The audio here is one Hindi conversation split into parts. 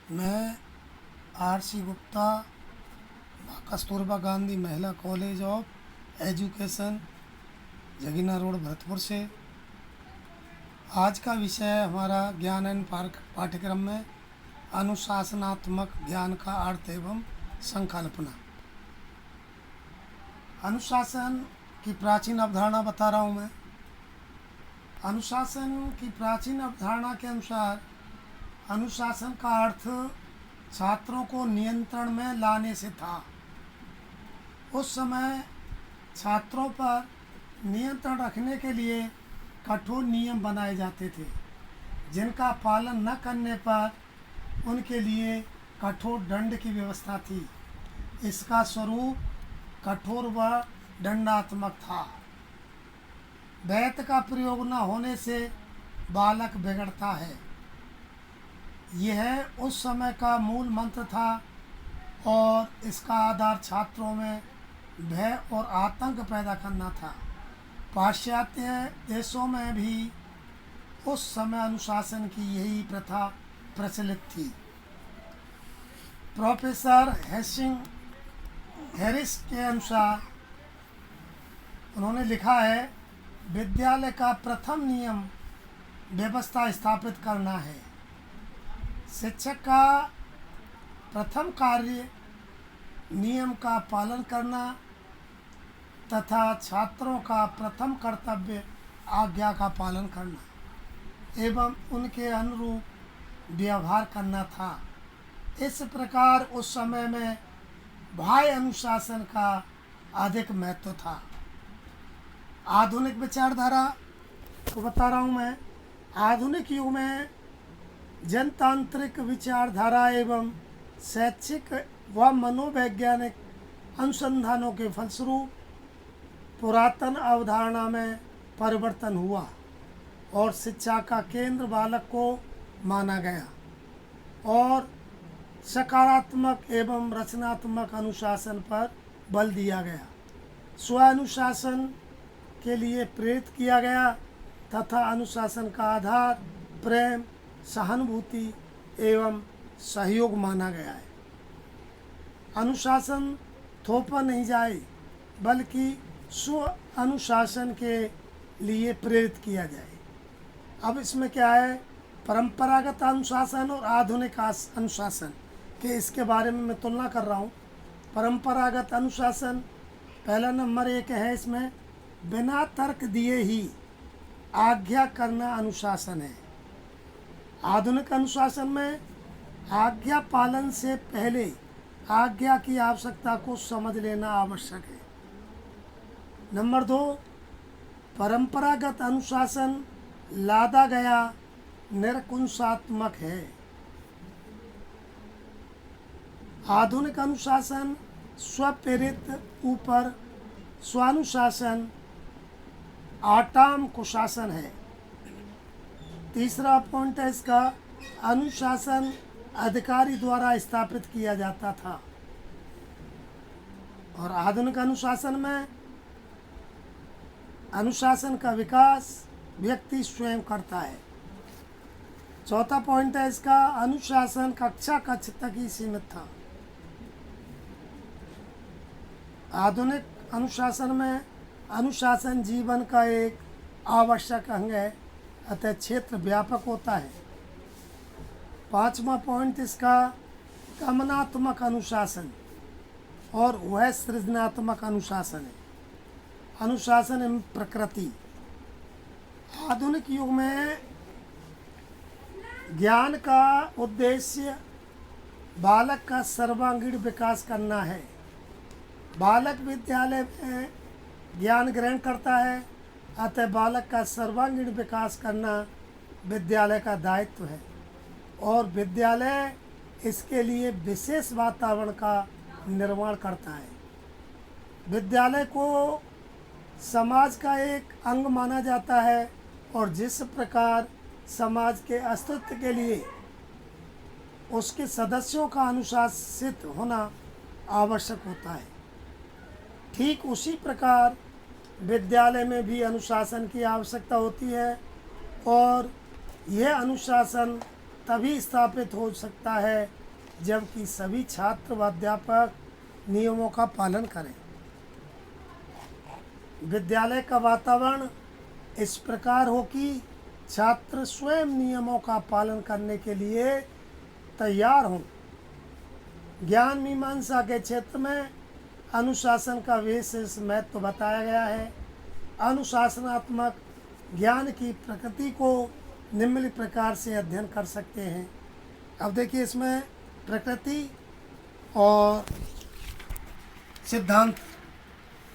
मैं RC. Gupta, Kasturba Gandhi Mahila college of education, Jagina road, Bharatpur से। आज का विषय हमारा ज्ञान एवं पाठ्यक्रम में अनुशासनात्मक ज्ञान का अर्थ एवं संकल्पना। अनुशासन की प्राचीन अवधारणा बता रहा हूँ मैं। अनुशासन की प्राचीन अवधारणा के अनुसार अनुशासन का अर्थ छात्रों को नियंत्रण में लाने से था। उस समय छात्रों पर नियंत्रण रखने के लिए कठोर नियम बनाए जाते थे, जिनका पालन न करने पर उनके लिए कठोर दंड की व्यवस्था थी। इसका स्वरूप कठोर व दंडात्मक था। वैत का प्रयोग न होने से बालक बिगड़ता है, यह उस समय का मूल मंत्र था और इसका आधार छात्रों में भय और आतंक पैदा करना था। पाश्चात्य देशों में भी उस समय अनुशासन की यही प्रथा प्रचलित थी। प्रोफेसर हैरिस के अनुसार उन्होंने लिखा है, विद्यालय का प्रथम नियम व्यवस्था स्थापित करना है। शिक्षक का प्रथम कार्य नियम का पालन करना तथा छात्रों का प्रथम कर्तव्य आज्ञा का पालन करना एवं उनके अनुरूप व्यवहार करना था। इस प्रकार उस समय में बाह्य अनुशासन का अधिक महत्व था। आधुनिक विचारधारा को बता रहा हूँ मैं। आधुनिक युग में जनतांत्रिक विचारधारा एवं शैक्षिक व मनोवैज्ञानिक अनुसंधानों के फलस्वरूप पुरातन अवधारणा में परिवर्तन हुआ और शिक्षा का केंद्र बालक को माना गया और सकारात्मक एवं रचनात्मक अनुशासन पर बल दिया गया। स्वानुशासन के लिए प्रेरित किया गया तथा अनुशासन का आधार प्रेम, सहानुभूति एवं सहयोग माना गया है। अनुशासन थोपा नहीं जाए बल्कि स्व अनुशासन के लिए प्रेरित किया जाए। अब इसमें क्या है, परंपरागत अनुशासन और आधुनिक अनुशासन के इसके बारे में मैं तुलना कर रहा हूँ। परंपरागत अनुशासन पहला नंबर एक है, इसमें बिना तर्क दिए ही आज्ञा करना अनुशासन है। आधुनिक अनुशासन में आज्ञा पालन से पहले आज्ञा की आवश्यकता को समझ लेना आवश्यक है। नंबर दो, परंपरागत अनुशासन लादा गया निरकुंशात्मक है। आधुनिक अनुशासन स्वप्रेरित ऊपर स्वानुशासन आटाम कुशासन है। तीसरा पॉइंट है इसका, अनुशासन अधिकारी द्वारा स्थापित किया जाता था और आधुनिक अनुशासन में अनुशासन का विकास व्यक्ति स्वयं करता है। चौथा पॉइंट है इसका, अनुशासन कक्षा कक्ष तक ही सीमित था। आधुनिक अनुशासन में अनुशासन जीवन का एक आवश्यक अंग है, अतः क्षेत्र व्यापक होता है। पांचवा पॉइंट इसका, गमनात्मक अनुशासन और वह सृजनात्मक अनुशासन है। अनुशासन एवं प्रकृति। आधुनिक युग में ज्ञान का उद्देश्य बालक का सर्वांगीण विकास करना है। बालक विद्यालय में ज्ञान ग्रहण करता है, अतः बालक का सर्वांगीण विकास करना विद्यालय का दायित्व है और विद्यालय इसके लिए विशेष वातावरण का निर्माण करता है। विद्यालय को समाज का एक अंग माना जाता है और जिस प्रकार समाज के अस्तित्व के लिए उसके सदस्यों का अनुशासित होना आवश्यक होता है, ठीक उसी प्रकार विद्यालय में भी अनुशासन की आवश्यकता होती है और यह अनुशासन तभी स्थापित हो सकता है जबकि सभी छात्र व अध्यापक नियमों का पालन करें। विद्यालय का वातावरण इस प्रकार हो कि छात्र स्वयं नियमों का पालन करने के लिए तैयार हों। ज्ञान मीमांसा के क्षेत्र में अनुशासन का विशेष महत्व बताया गया है। अनुशासनात्मक ज्ञान की प्रकृति को निम्न प्रकार से अध्ययन कर सकते हैं। अब देखिए इसमें प्रकृति और सिद्धांत।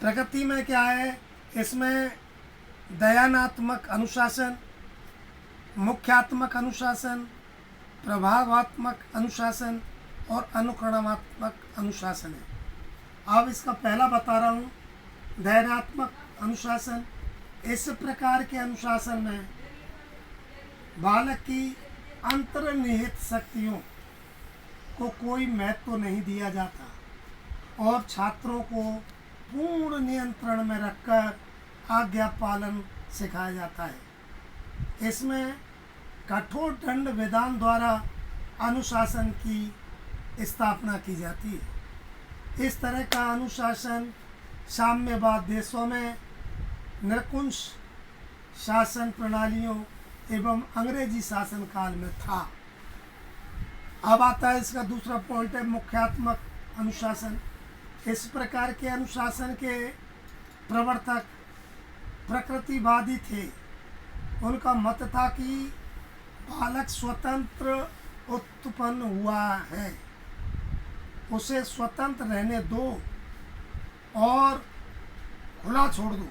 प्रकृति में क्या है, इसमें दयानात्मक अनुशासन, मुख्यात्मक अनुशासन, प्रभावात्मक अनुशासन और अनुकरणात्मक अनुशासन है। अब इसका पहला बता रहा हूँ, दयानात्मक अनुशासन। इस प्रकार के अनुशासन में बालक की अंतर्निहित शक्तियों को कोई महत्व नहीं दिया जाता और छात्रों को पूर्ण नियंत्रण में रखकर आज्ञा पालन सिखाया जाता है। इसमें कठोर दंड विधान द्वारा अनुशासन की स्थापना की जाती है। इस तरह का अनुशासन साम्यवाद देशों में निरंकुश शासन प्रणालियों एवं अंग्रेजी शासन काल में था। अब आता है इसका दूसरा पॉइंट है मुख्यात्मक अनुशासन। इस प्रकार के अनुशासन के प्रवर्तक प्रकृतिवादी थे। उनका मत था कि बालक स्वतंत्र उत्पन्न हुआ है, उसे स्वतंत्र रहने दो और खुला छोड़ दो।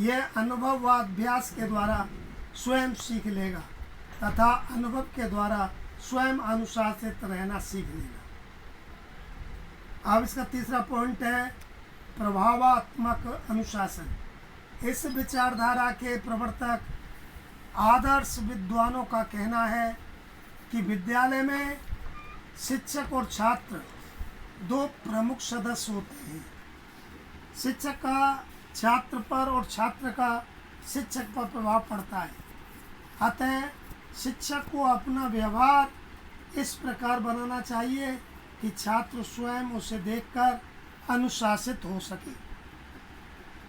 यह अनुभव व अभ्यास के द्वारा स्वयं सीख लेगा तथा अनुभव के द्वारा स्वयं अनुशासित रहना सीख लेगा। अब इसका तीसरा पॉइंट है प्रभावात्मक अनुशासन। इस विचारधारा के प्रवर्तक आदर्श विद्वानों का कहना है कि विद्यालय में शिक्षक और छात्र दो प्रमुख सदस्य होते हैं। शिक्षक का छात्र पर और छात्र का शिक्षक पर प्रभाव पड़ता है। अतः शिक्षक को अपना व्यवहार इस प्रकार बनाना चाहिए कि छात्र स्वयं उसे देखकर अनुशासित हो सके।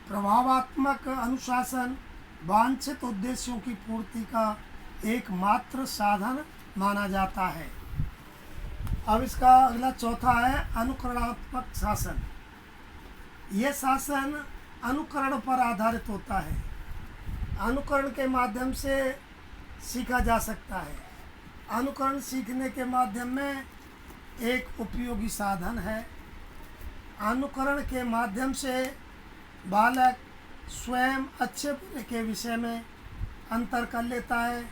प्रभावात्मक अनुशासन वांछित उद्देश्यों की पूर्ति का एकमात्र साधन माना जाता है। अब इसका अगला चौथा है अनुकरणात्मक शासन। यह शासन अनुकरण पर आधारित होता है। अनुकरण के माध्यम से सीखा जा सकता है। अनुकरण सीखने के माध्यम में एक उपयोगी साधन है। अनुकरण के माध्यम से बालक स्वयं अच्छे बुरे के विषय में अंतर कर लेता है।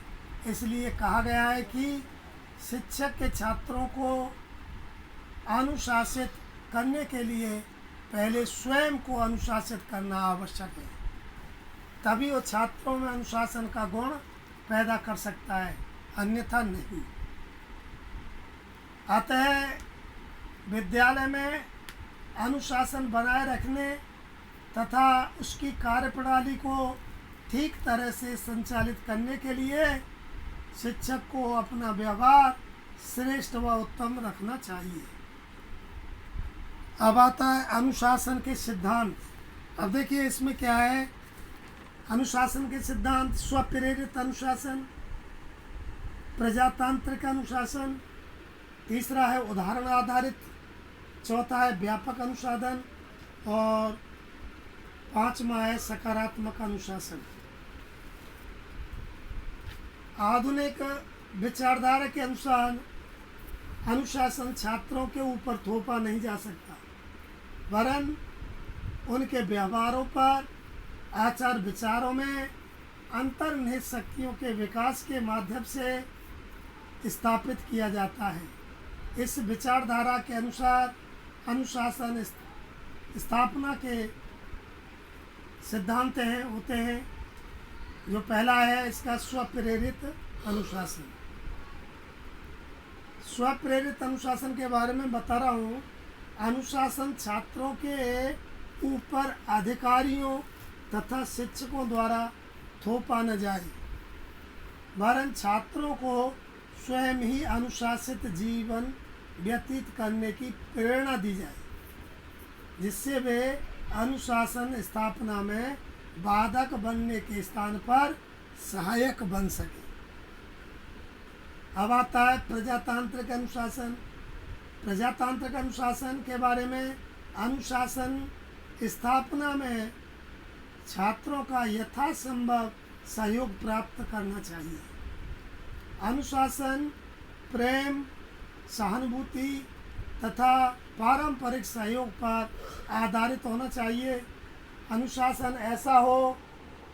इसलिए कहा गया है कि शिक्षक के छात्रों को अनुशासित करने के लिए पहले स्वयं को अनुशासित करना आवश्यक है, तभी वो छात्रों में अनुशासन का गुण पैदा कर सकता है, अन्यथा नहीं। अतः विद्यालय में अनुशासन बनाए रखने तथा उसकी कार्यप्रणाली को ठीक तरह से संचालित करने के लिए शिक्षक को अपना व्यवहार श्रेष्ठ व उत्तम रखना चाहिए। अब आता है अनुशासन के सिद्धांत। अब देखिए इसमें क्या है, अनुशासन के सिद्धांत। स्वप्रेरित अनुशासन, प्रजातांत्रिक अनुशासन, तीसरा है उदाहरण आधारित, चौथा है व्यापक अनुशासन और पांचवा है सकारात्मक अनुशासन। आधुनिक विचारधारा के अनुसार अनुशासन छात्रों के ऊपर थोपा नहीं जा सकता, वरन उनके व्यवहारों पर, आचार विचारों में अंतर्निहित शक्तियों के विकास के माध्यम से स्थापित किया जाता है। इस विचारधारा के अनुसार अनुशासन स्थापना के सिद्धांत होते हैं। जो पहला है इसका स्वप्रेरित अनुशासन। स्वप्रेरित अनुशासन के बारे में बता रहा हूँ। अनुशासन छात्रों के ऊपर अधिकारियों तथा शिक्षकों द्वारा थोपा न जाए, वरन छात्रों को स्वयं ही अनुशासित जीवन व्यतीत करने की प्रेरणा दी जाए, जिससे वे अनुशासन स्थापना में बाधक बनने के स्थान पर सहायक बन सके। अब आता है प्रजातांत्रिक अनुशासन। प्रजातांत्रिक अनुशासन के बारे में, अनुशासन स्थापना में छात्रों का यथासंभव सहयोग प्राप्त करना चाहिए। अनुशासन प्रेम, सहानुभूति तथा पारंपरिक सहयोग पर आधारित होना चाहिए। अनुशासन ऐसा हो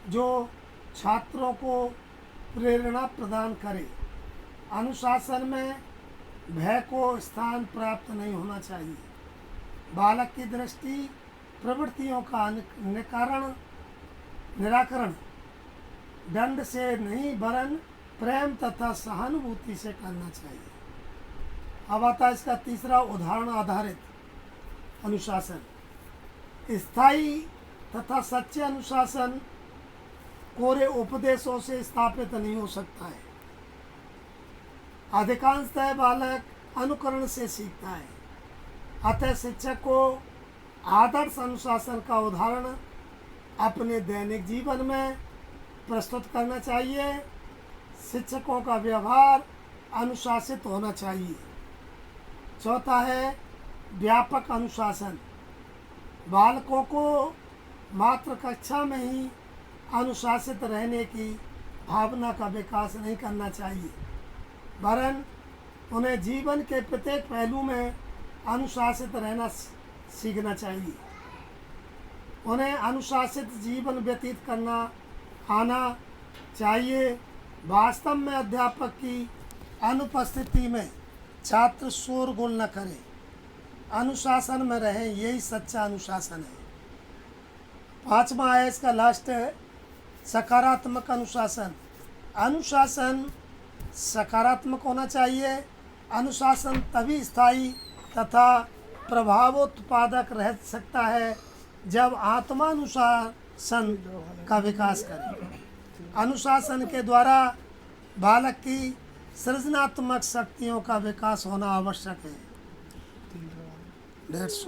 जो छात्रों को प्रेरणा प्रदान करे। अनुशासन में भय को स्थान प्राप्त नहीं होना चाहिए। बालक की दृष्टि प्रवृत्तियों का निराकरण दंड से नहीं वरन प्रेम तथा सहानुभूति से करना चाहिए। अब आता है इसका तीसरा, उदाहरण आधारित अनुशासन। स्थायी तथा सच्चे अनुशासन कोरे उपदेशों से स्थापित नहीं हो सकता है। अधिकांशतः बालक अनुकरण से सीखता है। अतः शिक्षक को आदर्श अनुशासन का उदाहरण अपने दैनिक जीवन में प्रस्तुत करना चाहिए। शिक्षकों का व्यवहार अनुशासित होना चाहिए। चौथा है व्यापक अनुशासन। बालकों को मात्र कक्षा में ही अनुशासित रहने की भावना का विकास नहीं करना चाहिए, वरन उन्हें जीवन के प्रत्येक पहलू में अनुशासित रहना सीखना चाहिए। उन्हें अनुशासित जीवन व्यतीत करना आना चाहिए। वास्तव में अध्यापक की अनुपस्थिति में छात्र शोरगुल न करें, अनुशासन में रहें, यही सच्चा अनुशासन है। पांचवा है इसका लास्ट है, सकारात्मक अनुशासन। अनुशासन सकारात्मक होना चाहिए। अनुशासन तभी स्थायी तथा प्रभावोत्पादक रह सकता है जब आत्मानुशासन का विकास करें। अनुशासन के द्वारा बालक की सृजनात्मक शक्तियों का विकास होना आवश्यक है। 150